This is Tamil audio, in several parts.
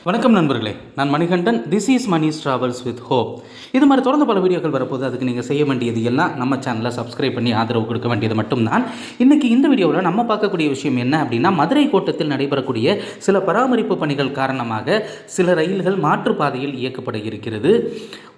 வணக்கம் நண்பர்களே, நான் Manikandan. This is Mani's travels with hope. இது மாதிரி தொடர்ந்து பல வீடியோக்கள் வரப்போது. அதுக்கு நீங்கள் செய்ய வேண்டியது எல்லாம் நம்ம சேனலை சப்ஸ்கிரைப் பண்ணி ஆதரவு கொடுக்க வேண்டியது மட்டும்தான். இன்றைக்கி இந்த வீடியோவில் நம்ம பார்க்கக்கூடிய விஷயம் என்ன அப்படின்னா, மதுரை கோட்டத்தில் நடைபெறக்கூடிய சில பராமரிப்பு பணிகள் காரணமாக சில ரயில்கள் மாற்றுப்பாதையில் இயக்கப்பட இருக்கிறது.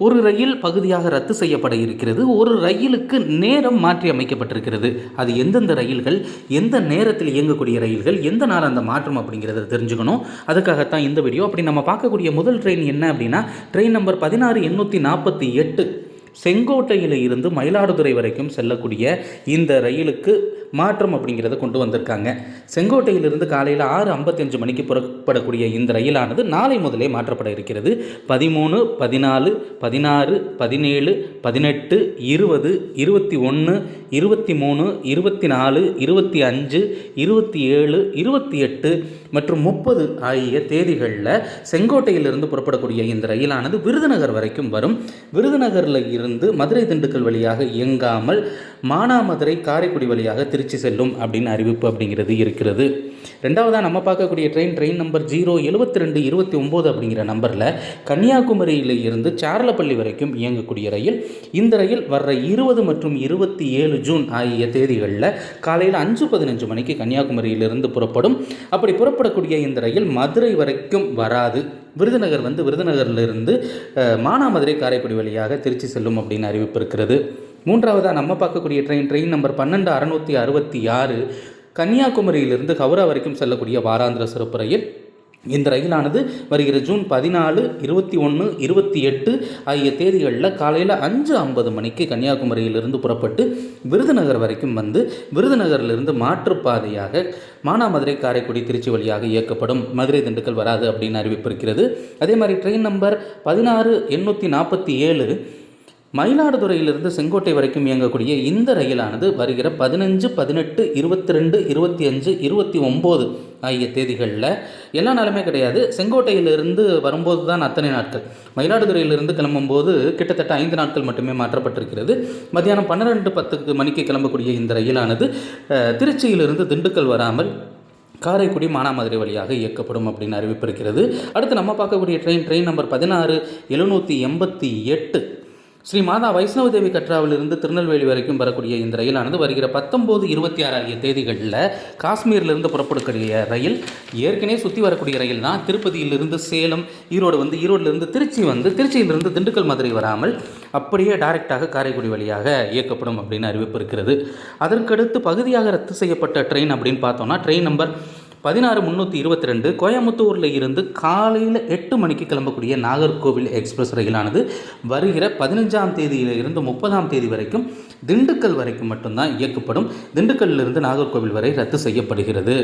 ஒரு ரயில் பகுதியாக ரத்து செய்யப்பட இருக்கிறது. ஒரு ரயிலுக்கு நேரம் மாற்றி அமைக்கப்பட்டிருக்கிறது. அது எந்தெந்த ரயில்கள், எந்த நேரத்தில் இயங்கக்கூடிய ரயில்கள், எந்த நாள் அந்த மாற்றம் அப்படிங்கிறத தெரிஞ்சுக்கணும். அதுக்காகத்தான் இந்த வீடியோ. அப்படி நம்ம பார்க்கக்கூடிய முதல் ட்ரெயின் என்ன அப்படின்னா, ட்ரெயின் நம்பர் 16848 செங்கோட்டையில் இருந்து மயிலாடுதுறை வரைக்கும் செல்லக்கூடிய இந்த ரயிலுக்கு மாற்றம் அப்படிங்கிறத கொண்டு வந்திருக்காங்க. செங்கோட்டையிலிருந்து காலையில் 6:55 மணிக்கு புறப்படக்கூடிய இந்த ரயிலானது நாளை முதலே மாற்றப்பட இருக்கிறது. 13, 14, 16, 17, 18, 20, 21, 23, 24, 25, 27, 28 மற்றும் 30 ஆகிய தேதிகளில் செங்கோட்டையிலிருந்து புறப்படக்கூடிய இந்த ரயிலானது விருதுநகர் வரைக்கும் வரும். விருதுநகரில் இருந்து மதுரை திண்டுக்கல் வழியாக இயங்காமல் மானாமதுரை காரைக்குடி வழியாக திருச்சி செல்லும் அப்படின்னு அறிவிப்பு அப்படிங்கிறது இருக்கிறது. ரெண்டாவதாக நம்ம பார்க்கக்கூடிய ட்ரெயின் நம்பர் 07229 அப்படிங்கிற நம்பரில் கன்னியாகுமரியில் இருந்து சார்லப்பள்ளி வரைக்கும் இயங்கக்கூடிய ரயில். இந்த ரயில் வர்ற 20 மற்றும் 27 ஜூன் ஆகிய தேதிகளில் காலையில் 5:15 மணிக்கு கன்னியாகுமரியிலிருந்து புறப்படும். அப்படி புறப்படக்கூடிய இந்த ரயில் மதுரை வரைக்கும் வராது. விருதுநகரிலிருந்து மானாமதுரை காரைக்குடி வழியாக திருச்சி செல்லும் அப்படின்னு அறிவிப்பு இருக்கிறது. மூன்றாவதாக நம்ம பார்க்கக்கூடிய ட்ரெயின் நம்பர் 12666 கன்னியாகுமரியிலிருந்து ஹவுரா வரைக்கும் செல்லக்கூடிய வாராந்திர சிறப்பு ரயில். இந்த ரயிலானது வருகிற ஜூன் 14, 21, 28 ஆகிய தேதிகளில் காலையில் 5:50 மணிக்கு கன்னியாகுமரியிலிருந்து புறப்பட்டு விருதுநகர் வரைக்கும் வந்து விருதுநகரிலிருந்து மாற்றுப்பாதையாக மானாமதுரை காரைக்குடி திருச்சி வழியாக இயக்கப்படும். மதுரை திண்டுக்கல் வராது அப்படின்னு அறிவிப்பு இருக்கிறது. அதே மாதிரி ட்ரெயின் நம்பர் 16847 மயிலாடுதுறையிலிருந்து செங்கோட்டை வரைக்கும் இயங்கக்கூடிய இந்த ரயிலானது வருகிற 15, 18, 22, 25, 29 ஆகிய தேதிகளில் எல்லா நாளுமே கிடையாது. செங்கோட்டையிலிருந்து வரும்போது தான் அத்தனை நாட்கள். மயிலாடுதுறையிலிருந்து கிளம்பும்போது கிட்டத்தட்ட 5 நாட்கள் மட்டுமே மாற்றப்பட்டிருக்கிறது. மத்தியானம் 12:10 மணிக்கு கிளம்பக்கூடிய இந்த ரயிலானது திருச்சியிலிருந்து திண்டுக்கல் வராமல் காரைக்குடி மானாமதுரை வழியாக இயக்கப்படும் அப்படின்னு அறிவிப்பிருக்கிறது. அடுத்து நம்ம பார்க்கக்கூடிய ட்ரெயின் நம்பர் 16788 ஸ்ரீ மாதா வைஷ்ணவ தேவி கட்ராவிலிருந்து திருநெல்வேலி வரைக்கும் வரக்கூடிய இந்த ரயிலானது வருகிற 19, 26 ஆகிய தேதிகளில் காஷ்மீரிலிருந்து புறப்படக்கூடிய ரயில். ஏற்கனவே சுற்றி வரக்கூடிய ரயில் தான். திருப்பதியிலிருந்து சேலம், ஈரோடிலிருந்து திருச்சி திருச்சியிலிருந்து திண்டுக்கல் மதுரை வராமல் அப்படியே டைரெக்டாக காரைக்குடி வழியாக இயக்கப்படும் அப்படின்னு அறிவிப்பு இருக்கிறது. அதற்கடுத்து பகுதியாக ரத்து செய்யப்பட்ட ட்ரெயின் அப்படின்னு பார்த்தோம்னா, ட்ரெயின் நம்பர் 16322 கோயம்புத்தூரில் இருந்து காலையில் 8 மணிக்கு கிளம்பக்கூடிய நாகர்கோவில் எக்ஸ்பிரஸ் ரயிலானது வருகிற 15ஆம் தேதியிலிருந்து 30ஆம் தேதி வரைக்கும் திண்டுக்கல் வரைக்கும் மட்டும்தான் இயக்கப்படும். திண்டுக்கல்லிருந்து நாகர்கோவில் வரை ரத்து செய்யப்படுகிறது.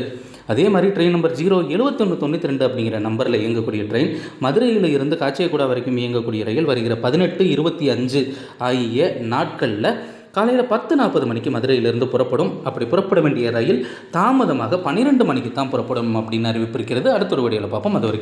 அதே மாதிரி ட்ரெயின் நம்பர் 07192 அப்படிங்கிற நம்பரில் இயங்கக்கூடிய ட்ரெயின் மதுரையில் இருந்து காச்சியகுடா வரைக்கும் இயங்கக்கூடிய ரயில் வருகிற 18, 25 ஆகிய நாட்களில் காலையில் 10:40 மணிக்கு மதுரையிலிருந்து புறப்படும். அப்படி புறப்பட வேண்டிய ரயில் தாமதமாக 12 மணிக்கு தான் புறப்படும் அப்படின்னு அறிவிப்பிருக்கிறது. அடுத்த ஒரு வீடியோவில் பார்ப்போம். அது வரைக்கும்